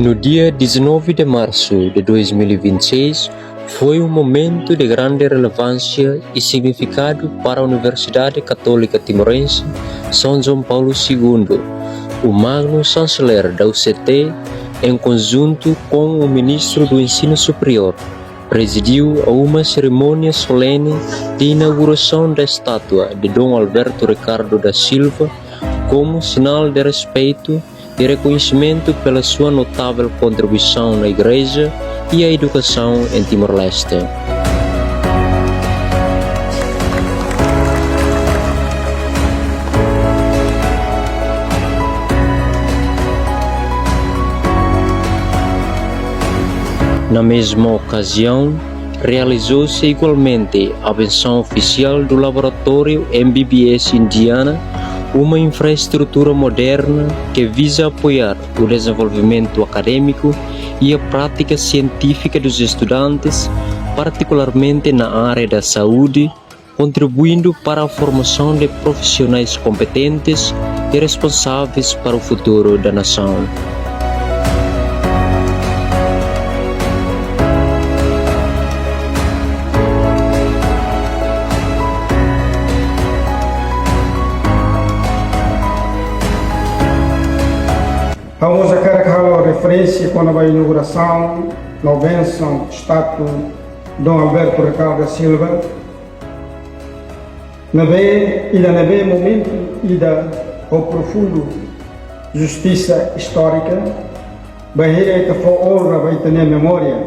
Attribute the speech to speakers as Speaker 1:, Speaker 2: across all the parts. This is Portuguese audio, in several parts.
Speaker 1: No dia 19 de março de 2026, foi um momento de grande relevância e significado para a Universidade Católica Timorense São João Paulo II. O magno chanceler da UCT, em conjunto com o ministro do Ensino Superior, presidiu a uma cerimônia solene de inauguração da estátua de Dom Alberto Ricardo da Silva como sinal de respeito e reconhecimento pela sua notável contribuição na Igreja e à educação em Timor-Leste. Na mesma ocasião, realizou-se igualmente a benção oficial do laboratório MBBS Indiana, uma infraestrutura moderna que visa apoiar o desenvolvimento acadêmico e a prática científica dos estudantes, particularmente na área da saúde, contribuindo para a formação de profissionais competentes e responsáveis para o futuro da nação.
Speaker 2: Vamos a carregar a referência com a inauguração, na bênção, estátua Dom Alberto Ricardo da Silva. Na vez momento e da profundo justiça histórica, barreira que foi honra vai ter memória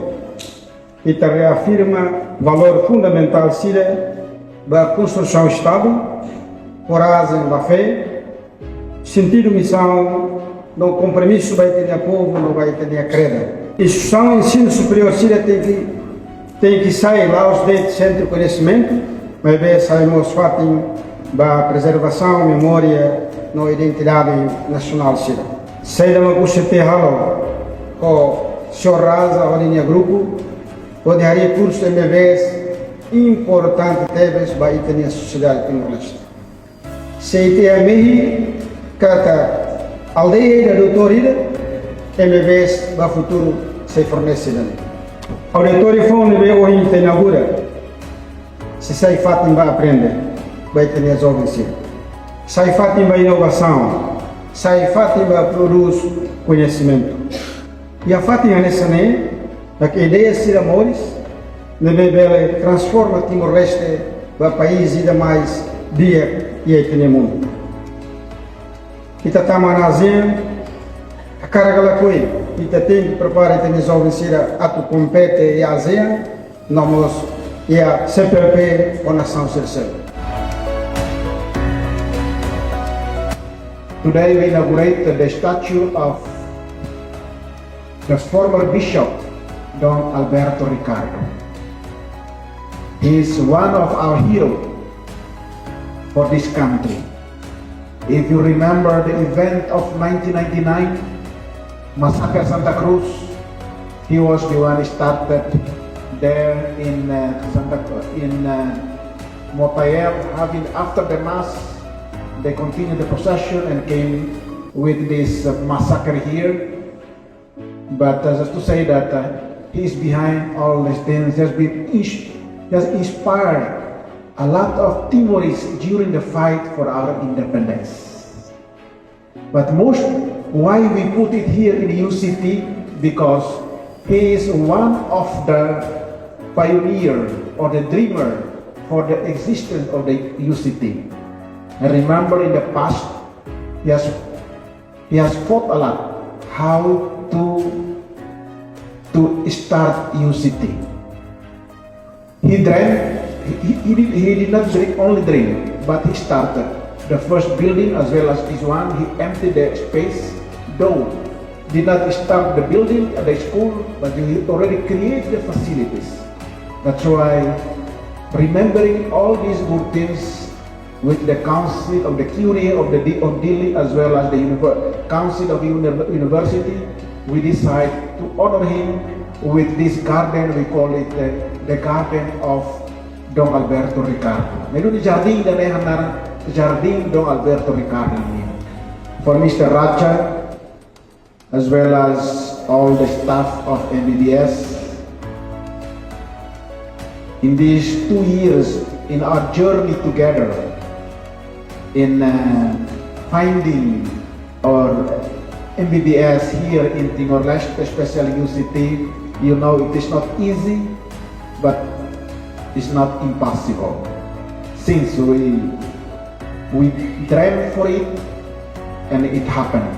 Speaker 2: e te reafirma valor fundamental da construção do Estado, coragem da fé, sentido missão, no compromisso vai ter a povo, não vai ter a creda. Instituição ensino superior tem que sair lá os dentes centro de conhecimento, mas bem saímos fatim da preservação, memória, na identidade nacional sira. Sai da macuxa terralo com o senhor Raza, a linha grupo, pode haver curso MBBS importante teves vai ter a sociedade Timor-Leste. Se tem a mehi kata aldeia da doutorida, MBBS vai futuro se fornece dali. Auditório foi onde veio hoje inaugura. Se sai fatim vai aprender, vai ter as jovens. Sai fatim vai inovação, sai fatim vai produz conhecimento. E a fatim é nessa né, que ideia se amores, MBBS transforma Timor-Leste para país e mais dia e aí tem mundo. Kita tamanazia a carga la coi kita tem que preparar tem jovens atu compete e ASEAN nós e a CPP ou nação sercel.
Speaker 3: Today we inaugurate the statue of the former bishop Dom Alberto Ricardo. He is one of our heroes for this country. If you remember the event of 1999, Massacre Santa Cruz, he was the one who started there in Motayel. After the mass, they continued the procession and came with this massacre here. But just to say that he is behind all these things, has inspired a lot of Timorese during the fight for our independence. But most why we put it here in the UCT, because he is one of the pioneer or the dreamer for the existence of the UCT. I remember in the past, he has fought a lot how to start UCT. He dreamt. He did not only dream, but he started the first building as well as this one. He emptied the space, though did not start the building at the school, but he already created the facilities. That's why remembering all these good things with the Council of the Curie of Dili as well as the Council of the University, we decide to honor him with this garden. We call it the Garden of Dom Alberto Ricardo. Meron ni Jardin da nehanar Jardin Dom Alberto Ricardo. For Mr. Racha, as well as all the staff of MBBS. In these 2 years in our journey together in finding our MBBS here in Timor-Leste, especially UCT, you know it is not easy, but it's not impossible. Since we dreamed for it and it happened.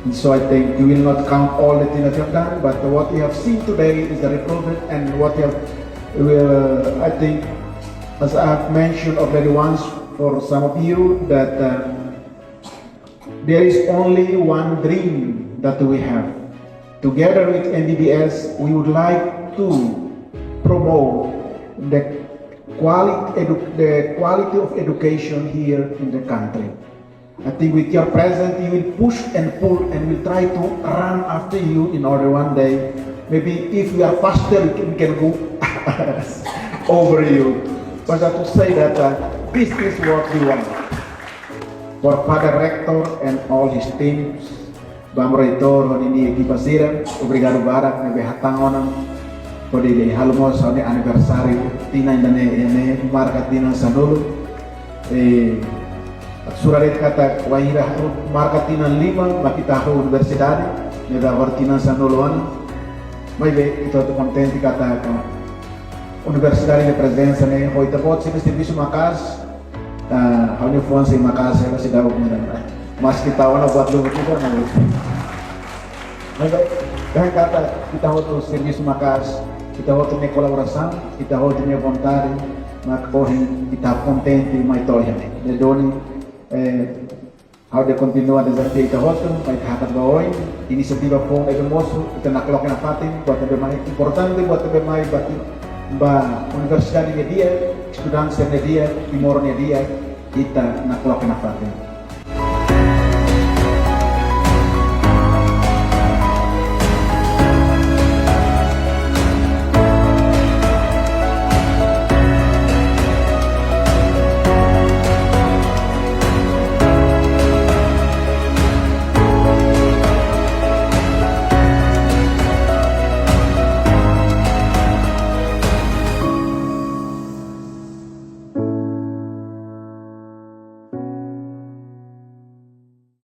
Speaker 3: And so I think we will not count all the things that you have done, but what we have seen today is the improvement, and what you have, I think, as I've mentioned already once for some of you, that there is only one dream that we have. Together with MBBS, we would like to promote the quality of education here in the country. I think with your presence, you will push and pull, and we'll try to run after you in order one day. Maybe if we are faster, we can go over you. But I have to say that this is what we want. For Father Rector and all his teams, Bamreitor, Honini Gipasira, obrigado Barak, Nebehatangonam, for the Halmos on the anniversary, Tina and Markat Tina Sanulu, Surarit kata Wahira Markatina Limra, Makitaho Universidade, Neda Hortina Sanuluan, Maybe ito contente kata Universidade de presença né, hoje pode ser serviço makas, a uniforme makas ela se dá o mundo, mas kita wana buat lu kita na. Maybe dah kata kita hoto serviço makas, kita hoto ne colaboração, kita hoto ne vontade, mak correm kita contente mai toya né. De doni how de continua a desafio kita hoto, mai hakat baoi, inisiativa pong egomoso, kita naklok na patin, buat lebih mai importante, buat lebih mai batin. Ba universidade dia, estudante dia, timor dia, kita naklok na patin.